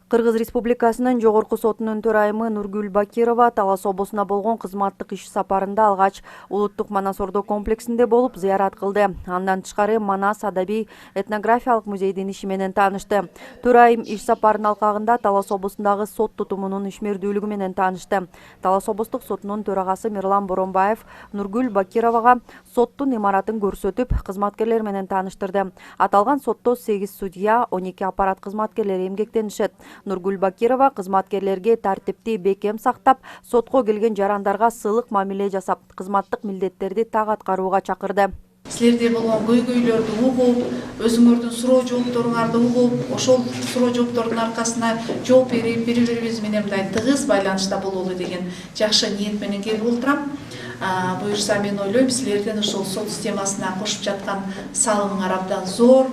Кыргыз Республикасынын Жогорку сотунун төрайымы Нургүл Бакирова Талас облусуна болгон кызматтык иш сапарында алгач улуттук Манас Ордо комплексинде болуп зыярат кылды. Андан тышкары Манас адабий этнографиялык музейдин иши менен таанышты. Төрайым иш сапарынын алкагында Талас облусундагы сот тутумунун ишмердүүлүгү менен таанышты. Талас облустук сотунун төрагасы Мирлан Боронбаев Нургүл Бакировага соттун имаратын көрсөтүп, кызматкерлер менен тааныштырды. Аталган сотто 8 судья, 12 аппарат кызматкерлери эмгектенишет. Нургүл Бакирова кызматкерлерге тартипти бекем сактап, сотко келген жарандарга сыйлык мамиле жасап, кызматтык милдеттерди так аткарууга чакырды. Силерде болгон көйгөйлөрдү угуп, өзүңөрдүн суроо жоопторуңарды угуп, ошол суроо жооптордун аркасына жооп берип, бири-бирибиз менен мындай тыгыз байланышта бололу деген жакшы ниет менен келип отурам. Буюрса мен ойлойм, силердин ошол сот системасына кошуп жаткан салымыңар абдан зор.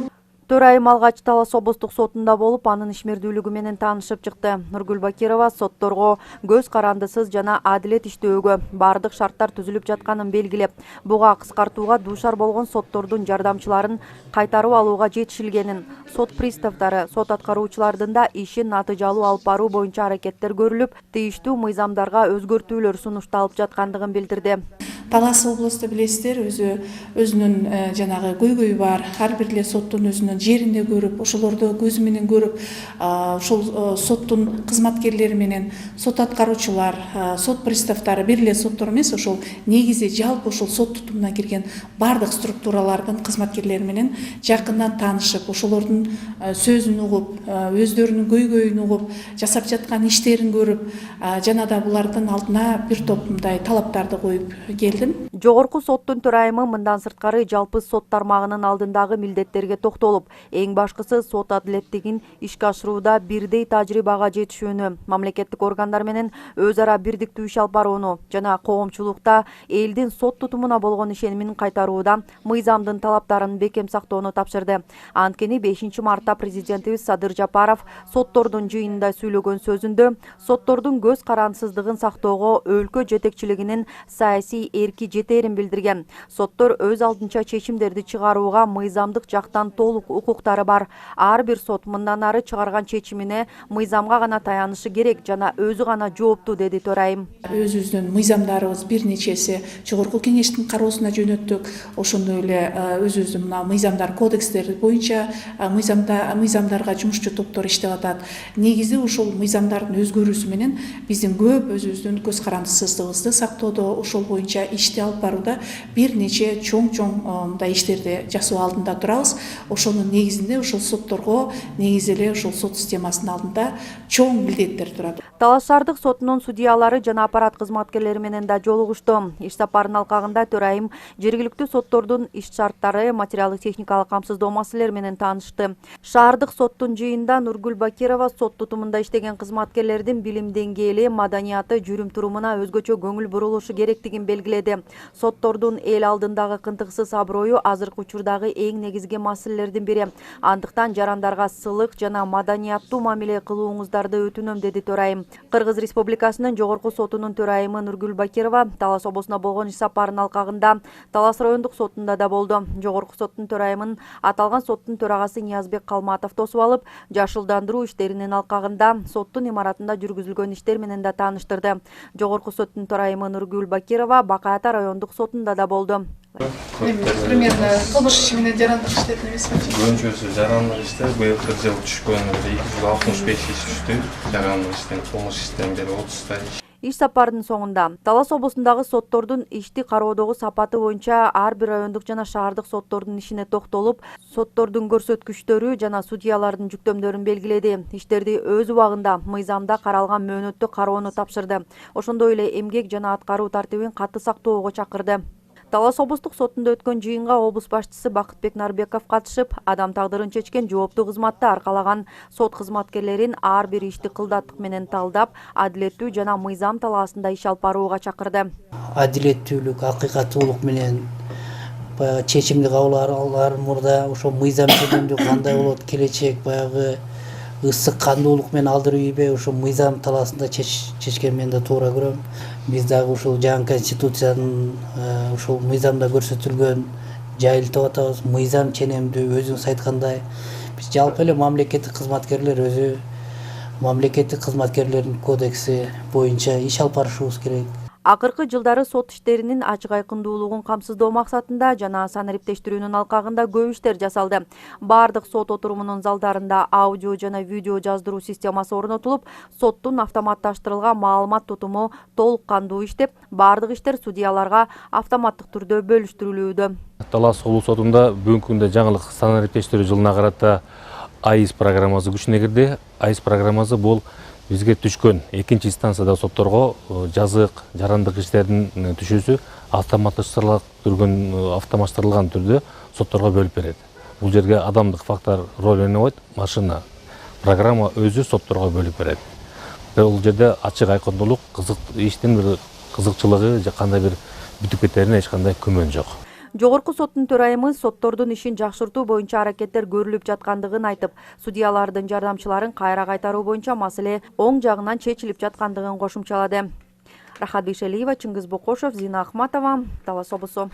Төрайым алгач Талас облустук сотунда болуп, анын ишмердүүлүгү менен таанышып чыкты. Нургүл Бакирова сотторго көз карандысыз жана адилет иштөөгө бардык шарттар түзүлүп жатканын белгилеп, буга кыскартууга дуушар болгон соттордун жардамчыларын кайтарып алууга жетишилгенин, сот приставдары, сот аткаруучулардын да ишин натыйжалуу алып баруу боюнча аракеттер көрүлүп, тийиштүү мыйзамдарга өзгөртүүлөр сунушталып жаткандыгын билдирди. Талас облусу билесиздер, өзүнүн жанагы көйгөйү бар. Ар бир эле соттун өзүнүн жеринде көрүп, ошолорду көзү менен көрүп, ошол соттун кызматкерлери менен сот аткаруучулар, сот приставдары бир эле соттор эмес, ошол негизи жалпы ошол сот тутумуна кирген бардык структуралардын кызматкерлери менен жакындан таанышып, ошолордун сөзүн угуп, өздөрүнүн көйгөйүн угуп, жасап жаткан иштерин көрүп, жана да булардын алдына бир топ мындай талаптарды коюп келдим. Жогорку соттун төрайымы мындан сырткары жалпы сот тармагынын алдындагы милдеттерге токтолуп, эң башкысы сот адилеттигин ишке ашырууда бирдей тажрыйбага жетишүүнү, мамлекеттик органдар менен өз ара бирдиктүү иш алып барууну жана коомчулукта элдин сот тутумуна болгон ишенимин кайтарууда мыйзамдын талаптарын бекем сактоону тапшырды. Анткени 5 мартта президентибиз Садыр Жапаров соттордун жыйынында сүйлөгөн сөзүндө соттордун көз карандысыздыгын сактоого өлкө жетекчилигинин саясий эрки жетерин билдирген. Соттор өз алдынча чечимдерди чыгарууга мыйзамдык жактан толук укуктары бар. Ар бир сот мындан ары чыгарган чечимине мыйзамга гана таянышы керек жана өзү гана жооптуу, деди төрайым. Өзүбүздүн мыйзамдарыбыз бир нечеси жогорку кеңештин кароосуна жөнөттүк. Ошондой эле өзүбүздүн мына мыйзамдар кодекстери боюнча мыйзамдарга жумушчу топтор иштеп атат. Негизи ушул мыйзамдардын өзгөрүүсү менен биздин көп өзүбүздүн көз карандысыздыгыбызды сактоодо, ошол боюнча ишти алып барууда бир нече чоң мындай иштерди жасоо алдында турабыз. Ошонун негизинде ошол сотторго негизи эле ошол сот системасынын алдында чоң милдеттер турат. Талас шаардык сотунун судьялары жана аппарат кызматкерлери менен да жолугушту. Иш сапарынын алкагында төрайым жергиликтүү соттордун иш шарттары, материалдык техникалык камсыздоо маселелери менен таанышты. Шаардык соттун жыйынында Нургүл Бакирова сот тутумунда иштеген кызматкерлердин билим деңгээли, маданияты, жүрүм-турумуна өзгөчө көңүл бурулушу керектигин белгиледи. Соттордун эл алдындагы кынтыксыз аброю азыркы учурдагы эң негизги маселелердин бири. Андыктан жарандарга сылык жана маданияттуу мамиле кылууңуздарды өтүнөм, деди төрайым. Кыргыз Республикасынын Жогорку сотунун төрайымы Нургүл Бакирова Талас облусуна болгон иш сапарынын алкагында Талас райондук сотунда да болду. Жогорку соттун төрайымын аталган соттун төрагасы Ниязбек Калматов тосуп алып, жашылдандыруу иштеринин алкагында соттун имаратында жүргүзүлгөн иштер менен да тааныштырды. Жогорку соттун төрайымы Нургүл Бакирова Бакай Ата райондук сотунда да болду. Примерно кылмыш иши менен жарандык иштедим эмесби? Көбүнчөсү жарандык иште быйылкы жыл түшкөн 265 иш түштү. Жарандык иштен, кылмыш иштен бери 30 иш. Иш сапарынын соңунда Талас облусундагы соттордун ишти кароодогу сапаты боюнча ар бир райондук жана шаардык соттордун ишине токтолуп, соттордун көрсөткүчтөрү жана судьялардын жүктөмдөрүн белгиледи. Иштерди өз убагында мыйзамда каралган мөөнөттө кароону тапшырды. Ошондой эле эмгек жана аткаруу тартибин катты сактоого чакырды. Талас облустук сотунда өткөн жыйынга облус башчысы Бакытбек Нарбеков катышып, адам тагдырын чечкен жооптуу кызматты аркалаган сот кызматкерлерин ар бир ишти кылдаттык менен талдап, адилеттүү жана мыйзам талаасында иш алып барууга чакырды. Адилеттүүлүк, акыйкаттуулук менен баягы чечимди кабыл алар мурда ошо мыйзам чечимди кандай болот, келечек баягы ысык кандуулук менен алдырып ийбей ошо мыйзам талаасында чечкен мен да туура көрөм. Биз дагы ушул жаңы конституциянын ушул мыйзамда көрсөтүлгөн жайылтып атабыз. Мыйзам ченемдүү, өзүңүз айткандай Биз жалпы эле мамлекеттик кызматкерлер өзү мамлекеттик кызматкерлердин кодекси боюнча иш алып барышыбыз керек. Акыркы жылдары сот иштеринин ачык айкындуулугун камсыздоо максатында жана санариптештирүүнүн алкагында көп иштер жасалды. Бардык сот отурумунун залдарында аудио жана видео жаздыруу системасы орнотулуп, соттун автоматташтырылган маалымат тутуму толук кандуу иштеп, бардык иштер судьяларга автоматтык түрдө бөлүштүрүлүүдө. Талас облус сотунда бүгүнкү күндө жаңылык санариптештирүү жылына карата АИС программасы күчүнө кирди. АИС программасы бул бизге түшкөн экинчи инстанцияда сотторго жазык, жарандык иштердин түшүүсү автоматташтырылган түрдө сотторго бөлүп берет. Бул жерге адамдык фактор роль ойнобойт, машина, программа өзү сотторго бөлүп берет. Бул жерде ачык айкындуулук, иштин бир кызыкчылыгы же кандай бир бүтүп кетерине эч кандай күмөн жок. Жогорку соттун төрайымы соттордун ишин жакшыртуу боюнча аракеттер көрүлүп жаткандыгын айтып, судьялардын жардамчыларын кайра кайтаруу боюнча маселе оң жагынан чечилип жаткандыгын кошумчалады. Рахат Бейшалиева, Чыңгыз Бокошев, Зина Ахматова, Талас облусу.